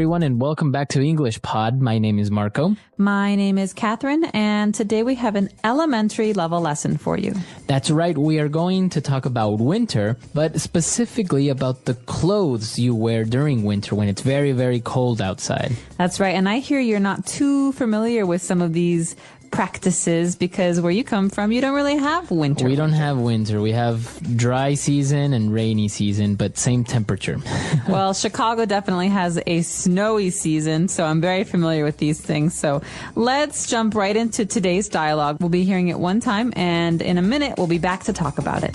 everyone, and welcome back to English Pod. My name is Marco. My name is Catherine, and today we have an elementary level lesson for you. That's right. We are going to talk about winter, but specifically about the clothes you wear during winter when it's very, very cold outside. That's right. And I hear you're not too familiar with some of these practices because where you come from, you don't really have winter. We don't have winter. We have dry season and rainy season, but same temperature. Well, Chicago definitely has a snowy season, so I'm very familiar with these things. So let's jump right into today's dialogue. We'll be hearing it one time, and in a minute, we'll be back to talk about it.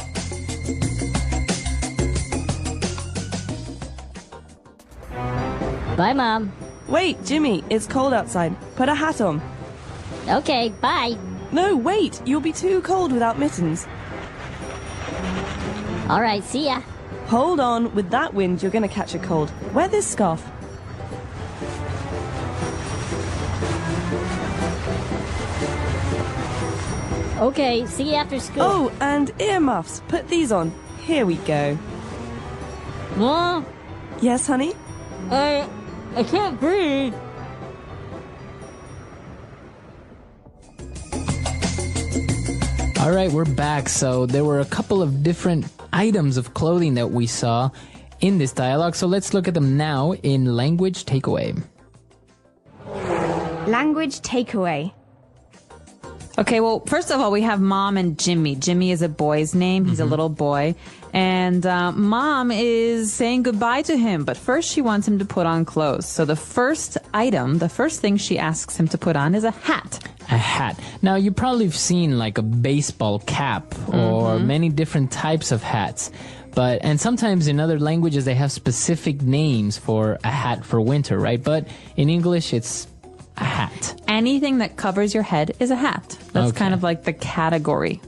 Bye, Mom. Wait, Jimmy, it's cold outside. Put a hat on. Okay, bye. No, wait, you'll be too cold without mittens. All right, see ya. Hold on, with that wind, you're going to catch a cold. Wear this scarf. Okay, see you after school. Oh, and earmuffs. Put these on. Here we go. Mom, Yes, honey? I can't breathe. All right, we're back. So there were a couple of different items of clothing that we saw in this dialogue. So let's look at them now in language takeaway. Language takeaway. Okay, well, first of all, we have Mom and Jimmy. Jimmy is a boy's name. He's a little boy. And Mom is saying goodbye to him. But first, she wants him to put on clothes. So the first item, the first thing she asks him to put on is a hat. A hat. Now, you probably have seen like a baseball cap or many different types of hats. And sometimes in other languages, they have specific names for a hat for winter, right? But in English, it's a hat. Anything that covers your head is a hat. That's kind of like the category.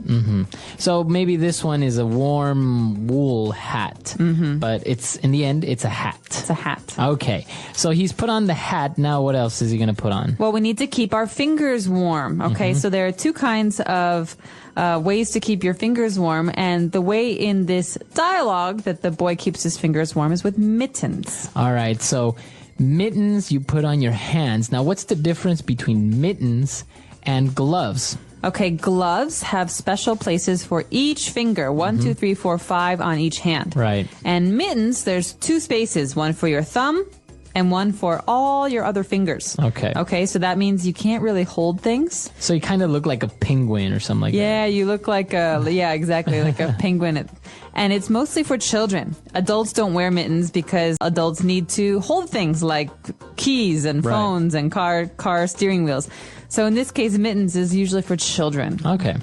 So maybe this one is a warm wool hat, but it's in the end, it's a hat. It's a hat. Okay, so he's put on the hat. Now what else is he going to put on? Well, we need to keep our fingers warm. Okay, so there are two kinds of ways to keep your fingers warm. And the way in this dialogue that the boy keeps his fingers warm is with mittens. All right, so mittens you put on your hands. Now, what's the difference between mittens and gloves? Okay, gloves have special places for each finger. 1, 2, 3, 4, 5 on each hand. Right. And mittens, there's two spaces, one for your thumb and one for all your other fingers. Okay. Okay, so that means you can't really hold things. So you kind of look like a penguin or something like that. Yeah, you look like exactly, like a penguin. And it's mostly for children. Adults don't wear mittens because adults need to hold things like keys and phones and car steering wheels. So in this case, mittens is usually for children. Okay.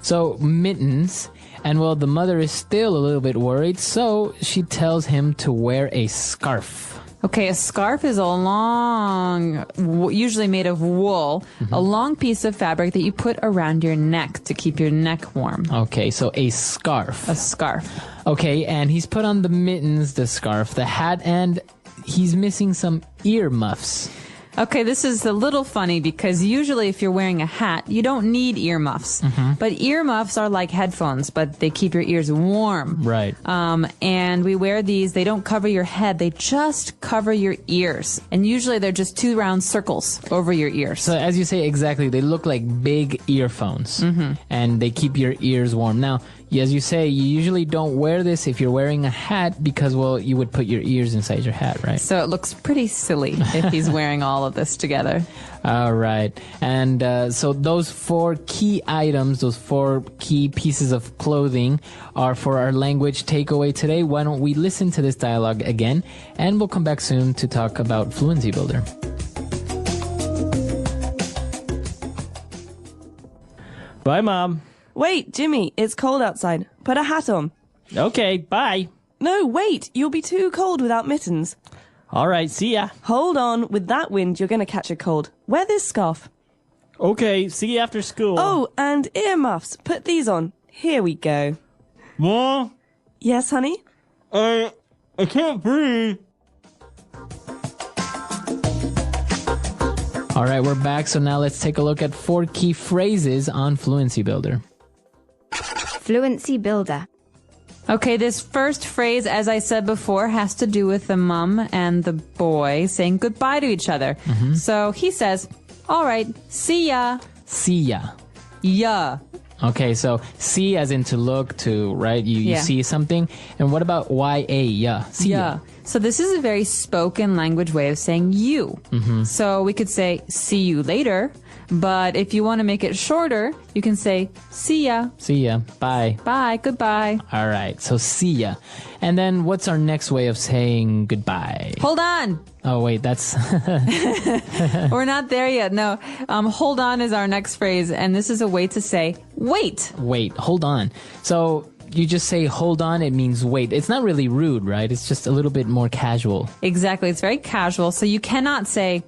So mittens, and well, the mother is still a little bit worried, so she tells him to wear a scarf. Okay, a scarf is a long, usually made of wool, a long piece of fabric that you put around your neck to keep your neck warm. Okay, so a scarf. A scarf. Okay, and he's put on the mittens, the scarf, the hat, and he's missing some ear muffs. Okay, this is a little funny because usually if you're wearing a hat, you don't need earmuffs. But earmuffs are like headphones, but they keep your ears warm. Right. And we wear these. They don't cover your head. They just cover your ears. And usually they're just two round circles over your ears. So as you say, exactly, they look like big earphones. And they keep your ears warm. Now, as you say, you usually don't wear this if you're wearing a hat because, well, you would put your ears inside your hat, right? So it looks pretty silly if he's wearing all of this together. All right. And so those 4 key items, those 4 key pieces of clothing are for our language takeaway today. Why don't we listen to this dialogue again, and we'll come back soon to talk about Fluency Builder. Bye, Mom. Wait, Jimmy, it's cold outside. Put a hat on. Okay, bye. No, wait, you'll be too cold without mittens. All right, see ya. Hold on, with that wind, you're going to catch a cold. Wear this scarf. Okay, see you after school. Oh, and earmuffs. Put these on. Here we go. Mom, Yes, honey? I can't breathe. All right, we're back. So now let's take a look at 4 key phrases on Fluency Builder. Fluency builder. Okay, this first phrase, as I said before, has to do with the mom and the boy saying goodbye to each other. So he says, all right, see ya. See ya. Yeah. Okay, so see as in to look to, right? You Yeah. see something. And what about Y-A? Yeah. See ya. So this is a very spoken language way of saying you. So we could say, see you later. But if you want to make it shorter, you can say, see ya. See ya. Bye. Bye. Goodbye. All right, so see ya. And then what's our next way of saying goodbye? Hold on. Oh, wait, that's... We're not there yet. No. Hold on is our next phrase. And this is a way to say, wait. Wait, hold on. So you just say hold on, it means wait. It's not really rude, right? It's just a little bit more casual. Exactly. It's very casual. So you cannot say,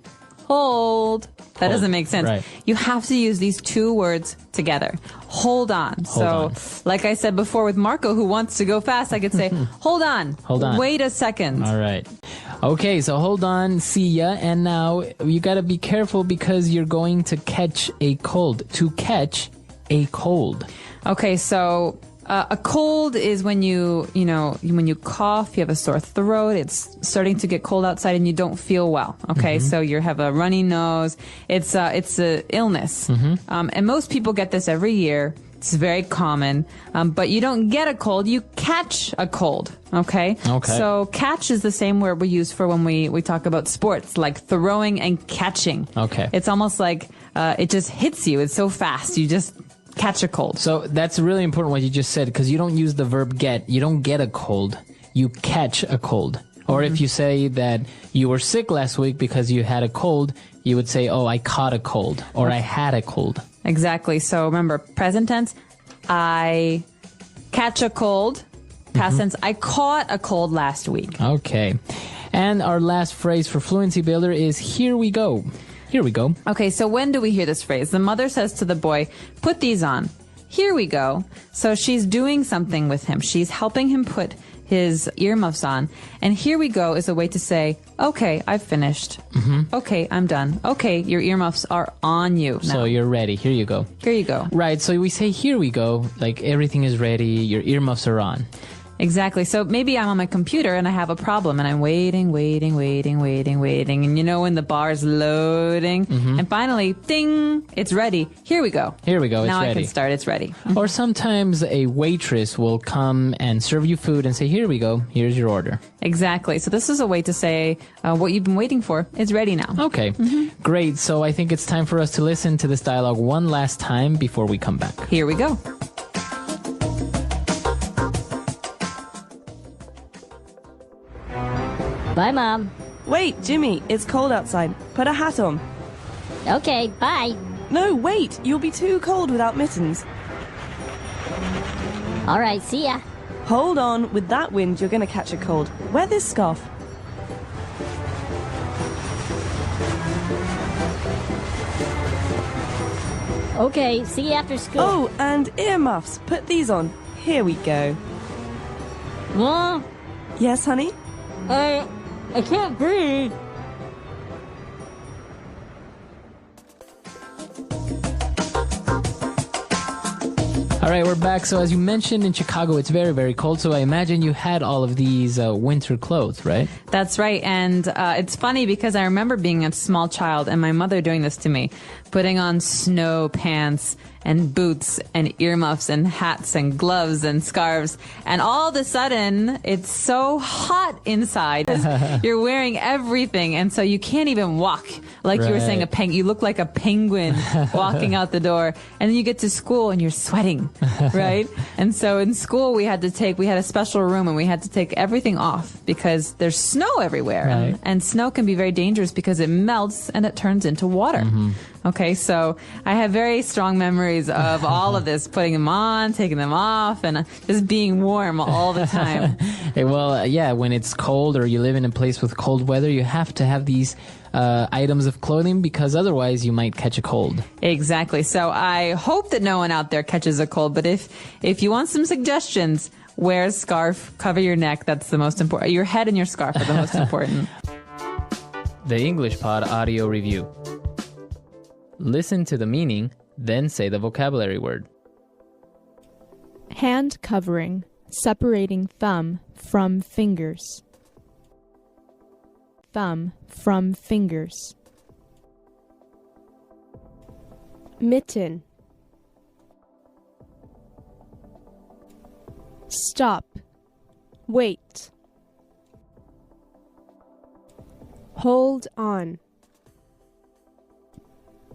hold. That doesn't make sense. Right. You have to use these two words together. Hold on. on. Like I said before with Marco, who wants to go fast, I could say, hold on. Hold on. Wait a second. All right. Okay, so hold on, see ya. And now you got to be careful because you're going to catch a cold. To catch a cold. Okay, so a cold is when when you cough, you have a sore throat, it's starting to get cold outside and you don't feel well. Okay, so you have a runny nose. It's a illness. And most people get this every year. It's very common. But you don't get a cold, you catch a cold. Okay? Okay. So catch is the same word we use for when we talk about sports, like throwing and catching. Okay. It's almost like it just hits you. It's so fast. You just catch a cold. So that's really important what you just said because you don't use the verb get. You don't get a cold. You catch a cold. Or if you say that you were sick last week because you had a cold, you would say, oh, I caught a cold or I had a cold. Exactly. So remember, present tense, I catch a cold. Past tense, I caught a cold last week. Okay. And our last phrase for Fluency Builder is here we go. Here we go. Okay, so when do we hear this phrase? The mother says to the boy, put these on. Here we go. So she's doing something with him. She's helping him put his earmuffs on. And here we go is a way to say, okay, I've finished. Okay, I'm done. Okay, your earmuffs are on you now. So you're ready. Here you go. Here you go. Right. So we say here we go, like everything is ready. Your earmuffs are on. Exactly. So maybe I'm on my computer and I have a problem and I'm waiting. And you know when the bar is loading and finally, ding, it's ready. Here we go. Here we go. It's now ready. I can start. It's ready. Or sometimes a waitress will come and serve you food and say, here we go. Here's your order. Exactly. So this is a way to say what you've been waiting for is ready now. Okay. Great. So I think it's time for us to listen to this dialogue one last time before we come back. Here we go. Bye, Mom. Wait, Jimmy, it's cold outside. Put a hat on. Okay, bye. No, wait, you'll be too cold without mittens. All right, see ya. Hold on, with that wind, you're going to catch a cold. Wear this scarf. Okay, see you after school. Oh, and earmuffs. Put these on. Here we go. Mom, Yes, honey? I can't breathe. All right, we're back. So as you mentioned, in Chicago, it's very, very cold. So I imagine you had all of these winter clothes, right? That's right. And it's funny because I remember being a small child and my mother doing this to me, putting on snow pants and boots and earmuffs and hats and gloves and scarves. And all of a sudden, it's so hot inside. You're wearing everything. And so you can't even walk. Like you were saying, you look like a penguin walking out the door. And then you get to school and you're sweating, right? And so in school, we had a special room and we had to take everything off because there's snow everywhere. Right. And snow can be very dangerous because it melts and it turns into water. Okay, so I have very strong memories of all of this, putting them on, taking them off, and just being warm all the time. Well, yeah, when it's cold or you live in a place with cold weather, you have to have these items of clothing because otherwise you might catch a cold. Exactly. So I hope that no one out there catches a cold, but if you want some suggestions, wear a scarf, cover your neck. That's the most important. Your head and your scarf are the most important. The English Pod Audio Review. Listen to the meaning, then say the vocabulary word. Hand covering. separating thumb from fingers. Thumb from fingers. Mitten. Stop. Wait. Hold on.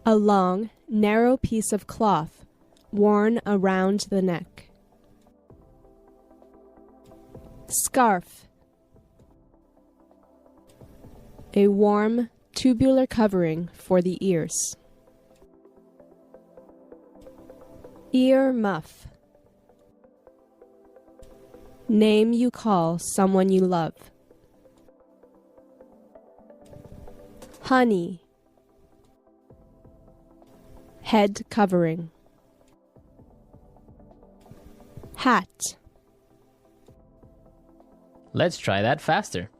A long, narrow piece of cloth worn around the neck. Scarf. A warm, tubular covering for the ears. Ear muff. Name you call someone you love. Honey. Head covering. Hat. Let's try that faster.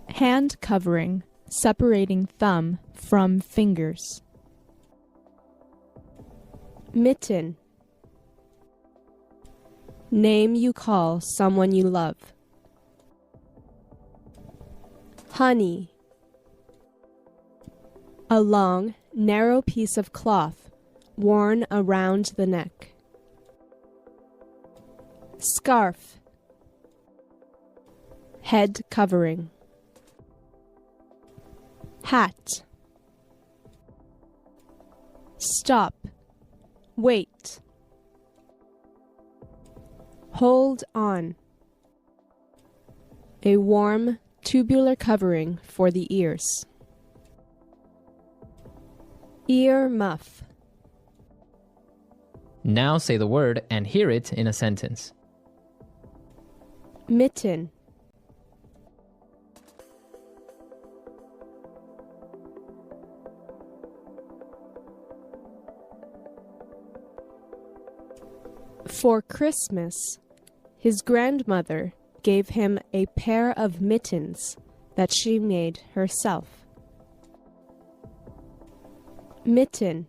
Hand covering, separating thumb from fingers. Mitten. Name you call someone you love. Honey. A long, narrow piece of cloth worn around the neck. Scarf. Head covering. Hat. Stop. Wait. Hold on. A warm, tubular covering for the ears. Ear muff. Now say the word and hear it in a sentence. Mitten. For Christmas, his grandmother gave him a pair of mittens that she made herself. Mitten.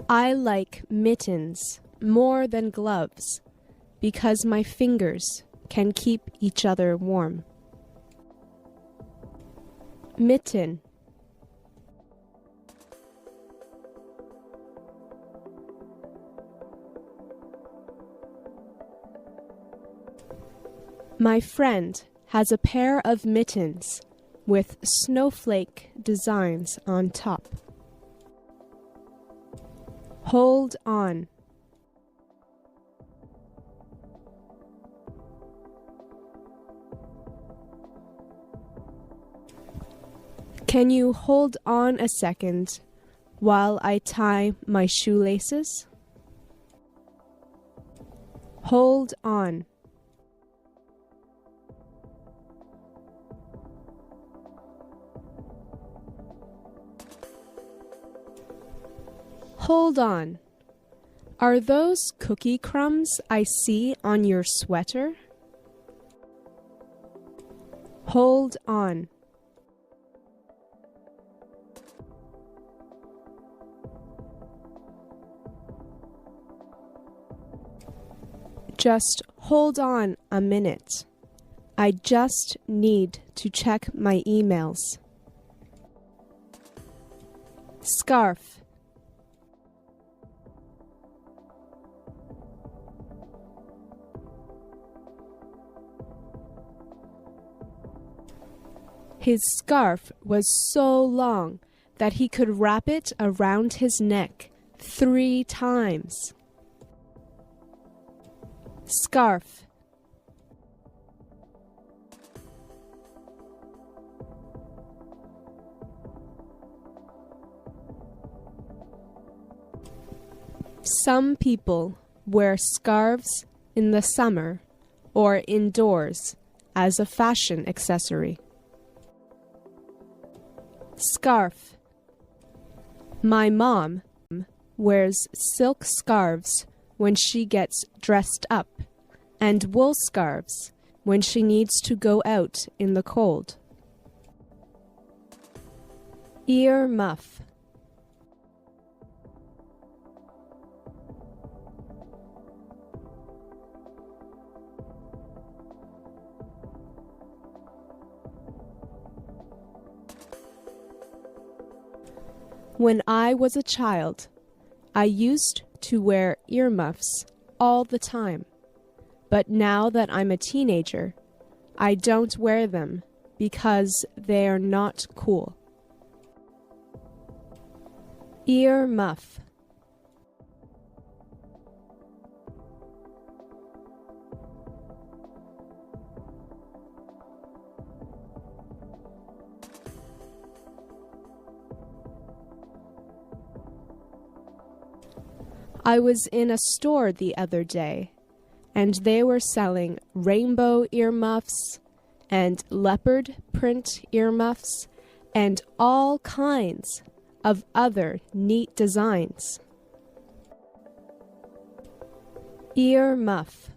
I like mittens more than gloves because my fingers can keep each other warm. Mitten. My friend has a pair of mittens with snowflake designs on top. Hold on. Can you hold on a second while I tie my shoelaces? Hold on. Hold on. Are those cookie crumbs I see on your sweater? Hold on. Just hold on a minute. I just need to check my emails. Scarf. His scarf was so long that he could wrap it around his neck 3 times. Scarf. Some people wear scarves in the summer or indoors as a fashion accessory. Scarf. My mom wears silk scarves when she gets dressed up, and wool scarves when she needs to go out in the cold. Ear muff. When I was a child, I used to wear earmuffs all the time. But now that I'm a teenager, I don't wear them because they are not cool. Ear muff. I was in a store the other day, and they were selling rainbow earmuffs and leopard print earmuffs and all kinds of other neat designs. Ear muff.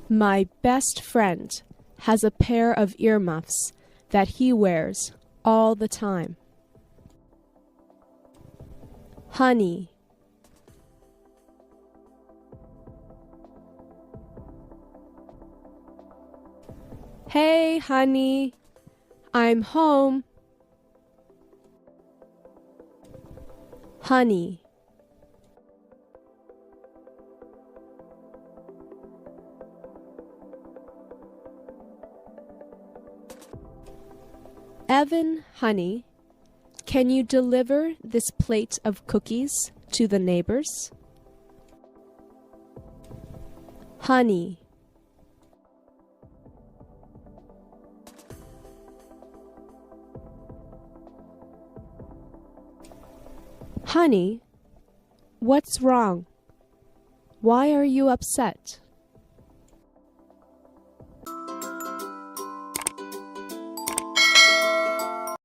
My best friend has a pair of earmuffs that he wears all the time. Honey. Hey, honey, I'm home. Honey. Evan, honey, can you deliver this plate of cookies to the neighbors? Honey. Honey, what's wrong? Why are you upset?